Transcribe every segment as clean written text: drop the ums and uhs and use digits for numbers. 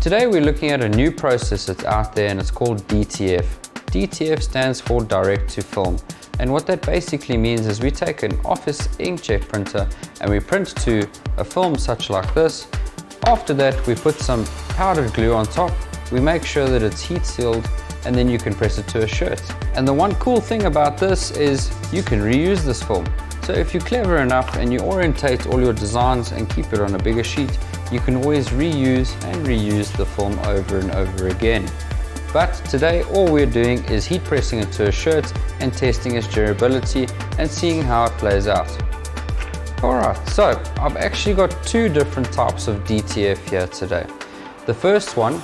Today we're looking at a new process that's out there and it's called DTF. DTF stands for direct to film. And what that basically means is we take an office inkjet printer and we print to a film such like this. After that we put some powdered glue on top, we make sure that it's heat sealed, and then you can press it to a shirt. And the one cool thing about this is you can reuse this film. So if you're clever enough and you orientate all your designs and keep it on a bigger sheet, you can always reuse and reuse the film over and over again. But today all we're doing is heat pressing it to a shirt and testing its durability and seeing how it plays out. Alright, so I've actually got two different types of DTF here today. The first one,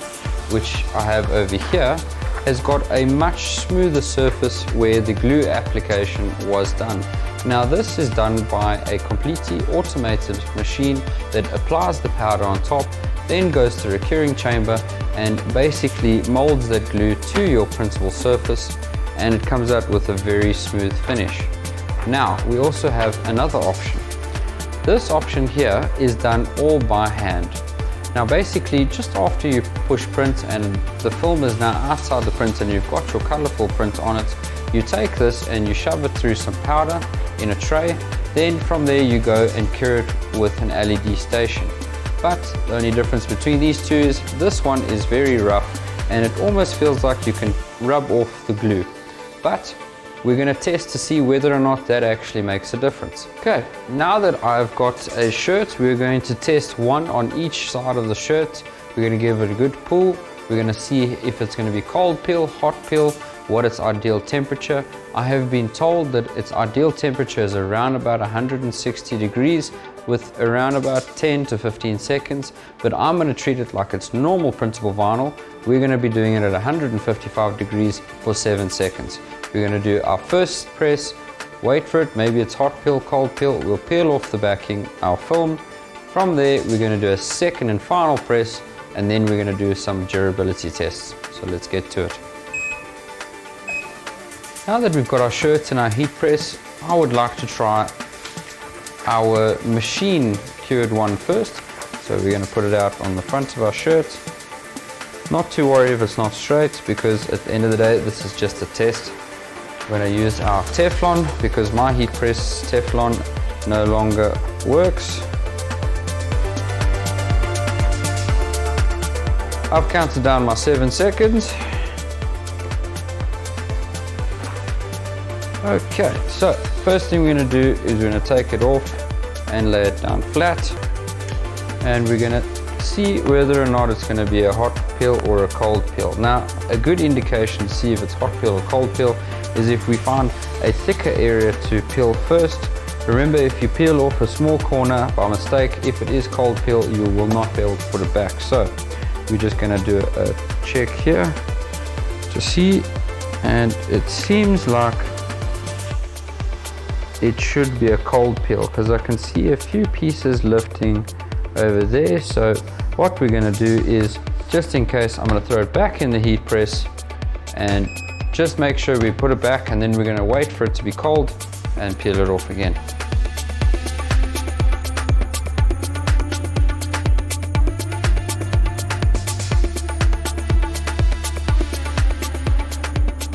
which I have over here, has got a much smoother surface where the glue application was done. Now this is done by a completely automated machine that applies the powder on top, then goes through a curing chamber and basically molds that glue to your printable surface, and it comes out with a very smooth finish. Now we also have another option. This option here is done all by hand. Now basically just after you push print and the film is now outside the print and you've got your colorful print on it, you take this and you shove it through some powder in a tray, then from there you go and cure it with an LED station. But the only difference between these two is this one is very rough and it almost feels like you can rub off the glue. But we're going to test to see whether or not that actually makes a difference. Okay, now that I've got a shirt, we're going to test one on each side of the shirt. We're going to give it a good pull. We're going to see if it's going to be cold peel, hot peel, what its ideal temperature. I have been told that its ideal temperature is around about 160 degrees with around about 10 to 15 seconds, but I'm going to treat it like it's normal printable vinyl. We're going to be doing it at 155 degrees for 7 seconds. We're going to do our first press, wait for it, maybe it's hot peel, cold peel, we'll peel off the backing, our film. From there we're going to do a second and final press, and then we're going to do some durability tests. So let's get to it. Now that we've got our shirts and our heat press, I would like to try our machine cured one first. So we're going to put it out on the front of our shirt. Not too worried if it's not straight, because at the end of the day this is just a test. We're going to use our Teflon because my heat press Teflon no longer works. I've counted down my 7 seconds. Okay, so first thing we're going to do is we're going to take it off and lay it down flat, and we're going to see whether or not it's going to be a hot peel or a cold peel. Now a good indication to see if it's hot peel or cold peel is if we find a thicker area to peel first. Remember, if you peel off a small corner by mistake, if it is cold peel, you will not be able to put it back. So we're just going to do a check here to see, and it seems like it should be a cold peel because I can see a few pieces lifting over there. So what we're going to do is, just in case, I'm going to throw it back in the heat press and just make sure we put it back, and then we're going to wait for it to be cold and peel it off again.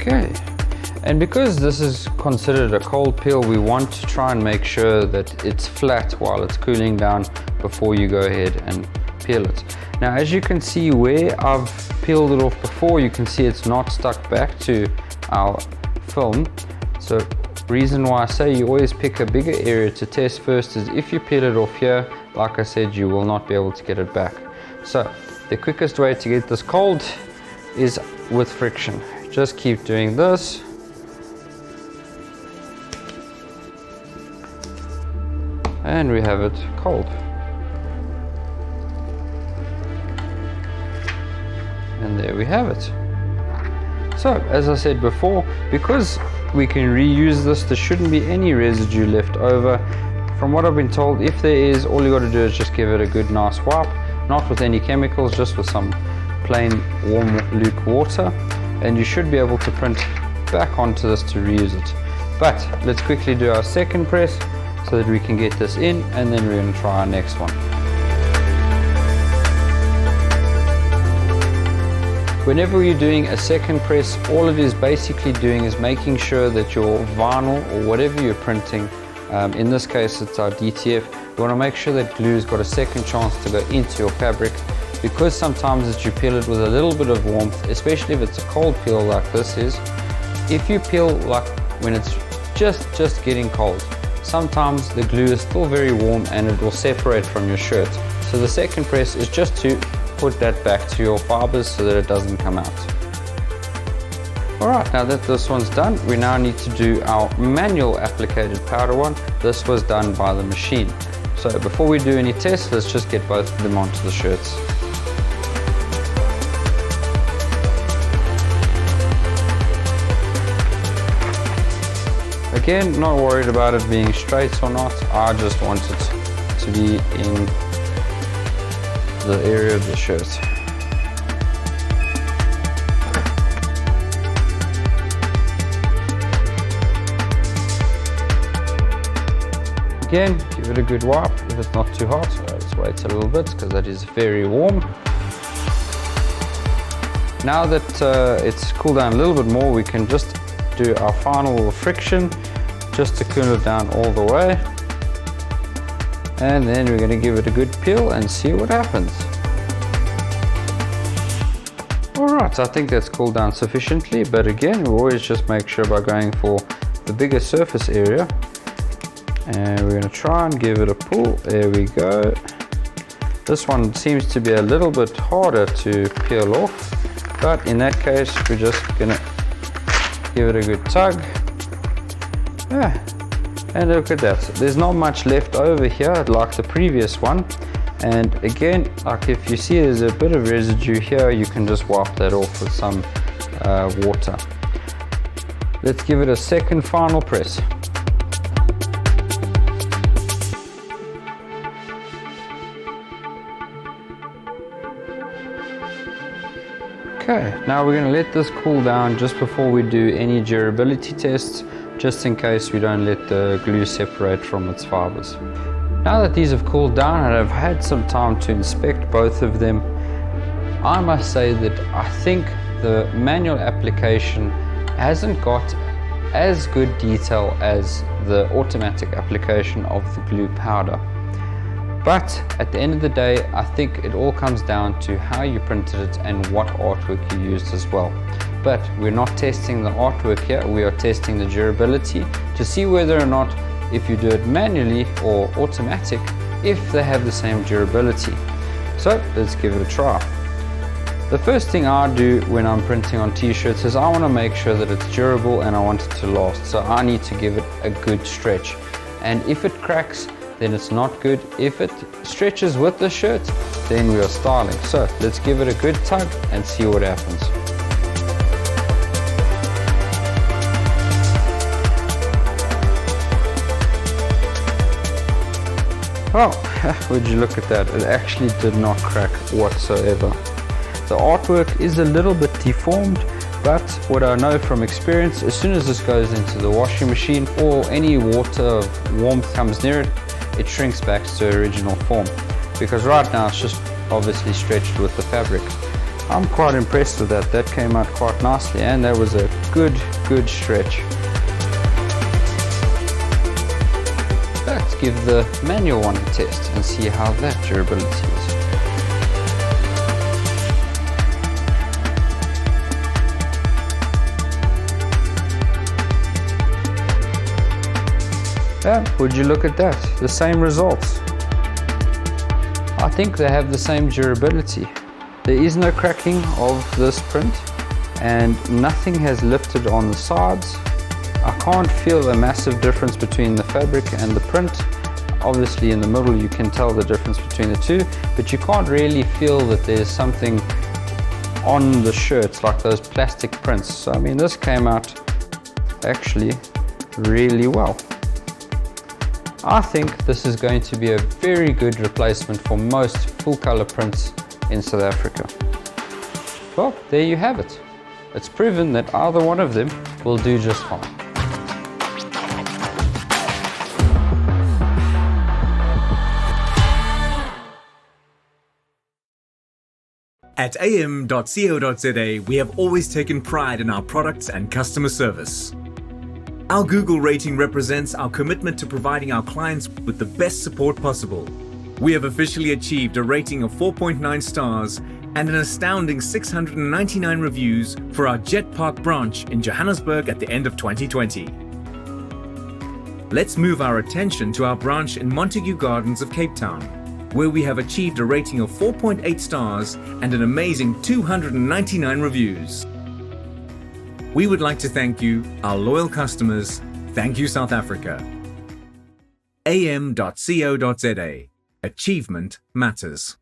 Okay, and because this is considered a cold peel, we want to try and make sure that it's flat while it's cooling down before you go ahead and peel it. Now as you can see where I've peeled it off before, you can see it's not stuck back to our film. So reason why I say you always pick a bigger area to test first is if you peel it off here, like I said, you will not be able to get it back. So the quickest way to get this cold is with friction. Just keep doing this. And we have it cold. And there we have it. So as I said before, because we can reuse this, there shouldn't be any residue left over. From what I've been told, if there is, all you got to do is just give it a good nice wipe, not with any chemicals, just with some plain warm luke water, and you should be able to print back onto this to reuse it. But let's quickly do our second press so that we can get this in, and then we're going to try our next one. Whenever you're doing a second press, all it is basically doing is making sure that your vinyl or whatever you're printing, in this case it's our DTF, you want to make sure that glue's got a second chance to go into your fabric, because sometimes as you peel it with a little bit of warmth, especially if it's a cold peel like this is, if you peel like when it's just getting cold, sometimes the glue is still very warm and it will separate from your shirt. So the second press is just to put that back to your fibers so that it doesn't come out. Alright, now that this one's done, we now need to do our manual applicated powder one. This was done by the machine. So before we do any tests, let's just get both of them onto the shirts. Again, not worried about it being straight or not, I just want it to be in the area of the shirt. Again, give it a good wipe if it's not too hot. Let's wait a little bit because that is very warm. Now that it's cooled down a little bit more, we can just do our final friction just to cool it down all the way, and then we're going to give it a good peel and see what happens. Alright, I think that's cooled down sufficiently, but again, we always just make sure by going for the bigger surface area, and we're going to try and give it a pull. There we go. This one seems to be a little bit harder to peel off, but in that case we're just going to give it a good tug. Yeah, and look at that, there's not much left over here like the previous one, and again, like if you see there's a bit of residue here, you can just wipe that off with some water. Let's give it a second final press. Okay, now we're going to let this cool down just before we do any durability tests, just in case we don't let the glue separate from its fibers. Now that these have cooled down and I've had some time to inspect both of them, I must say that I think the manual application hasn't got as good detail as the automatic application of the glue powder. But at the end of the day, I think it all comes down to how you printed it and what artwork you used as well. But we're not testing the artwork here, we are testing the durability to see whether or not, if you do it manually or automatic, if they have the same durability. So let's give it a try. The first thing I do when I'm printing on t-shirts is I want to make sure that it's durable and I want it to last. So I need to give it a good stretch. And if it cracks, then it's not good. If it stretches with the shirt, then we are styling. So let's give it a good tug and see what happens. Well, would you look at that, it actually did not crack whatsoever. The artwork is a little bit deformed, but what I know from experience, as soon as this goes into the washing machine or any water of warmth comes near it, it shrinks back to original form, because right now it's just obviously stretched with the fabric. I'm quite impressed with that. That came out quite nicely, and that was a good stretch. Let's give the manual one a test and see how that durability is. Yeah, would you look at that? The same results. I think they have the same durability. There is no cracking of this print and nothing has lifted on the sides. I can't feel a massive difference between the fabric and the print. Obviously in the middle you can tell the difference between the two, but you can't really feel that there's something on the shirts like those plastic prints. So I mean, this came out actually really well. I think this is going to be a very good replacement for most full color prints in South Africa. Well, there you have it. It's proven that either one of them will do just fine. At AM.CO.za, we have always taken pride in our products and customer service. Our Google rating represents our commitment to providing our clients with the best support possible. We have officially achieved a rating of 4.9 stars and an astounding 699 reviews for our Jet Park branch in Johannesburg at the end of 2020. Let's move our attention to our branch in Montague Gardens of Cape Town, where we have achieved a rating of 4.8 stars and an amazing 299 reviews. We would like to thank you, our loyal customers. Thank you, South Africa. AM.CO.za. Achievement matters.